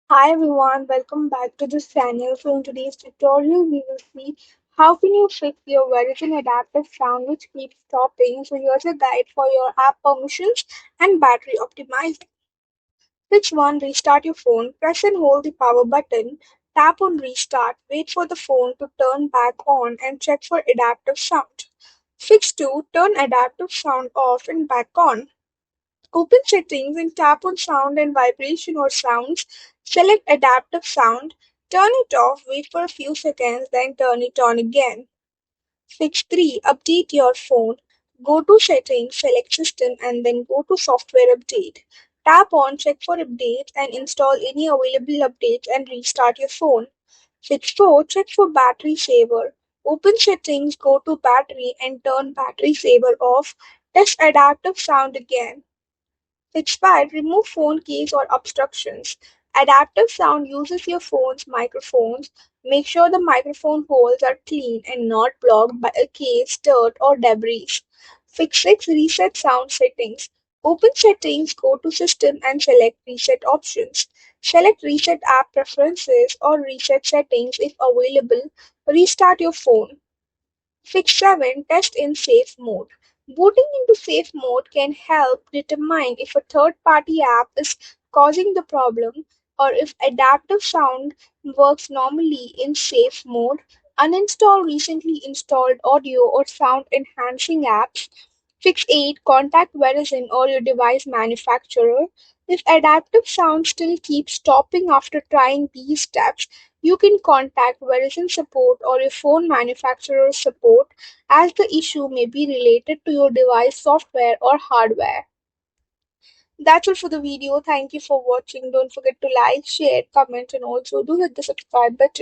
Hi everyone, welcome back to this channel. So in today's tutorial, we will see how can you fix your Verizon Adaptive Sound which keeps stopping. So here's a guide for your app permissions and battery optimizing. Fix 1. Restart your phone. Press and hold the power button. Tap on restart. Wait for the phone to turn back on and check for adaptive sound. Fix 2. Turn adaptive sound off and back on. Open Settings and tap on Sound and Vibration or Sounds. Select Adaptive Sound. Turn it off, wait for a few seconds, then turn it on again. Fix 3. Update your phone. Go to Settings, select System, and then go to Software Update. Tap on Check for updates and install any available updates and restart your phone. Fix 4. Check for Battery Saver. Open Settings, go to Battery, and turn Battery Saver off. Test Adaptive Sound again. Fix 5. Remove phone keys or obstructions. Adaptive sound uses your phone's microphones. Make sure the microphone holes are clean and not blocked by a case, dirt, or debris. Fix 6. Reset sound settings. Open Settings, go to System and select Reset options. Select Reset app preferences or Reset settings if available. Restart your phone. Fix 7. Test in safe mode. Booting into safe mode can help determine if a third-party app is causing the problem or if adaptive sound works normally in safe mode. Uninstall recently installed audio or sound enhancing apps. Fix 8. Contact Verizon or your device manufacturer. If adaptive sound still keeps stopping after trying these steps, you can contact Verizon support or your phone manufacturer's support as the issue may be related to your device software or hardware. That's all for the video. Thank you for watching. Don't forget to like, share, comment, and also do hit the subscribe button.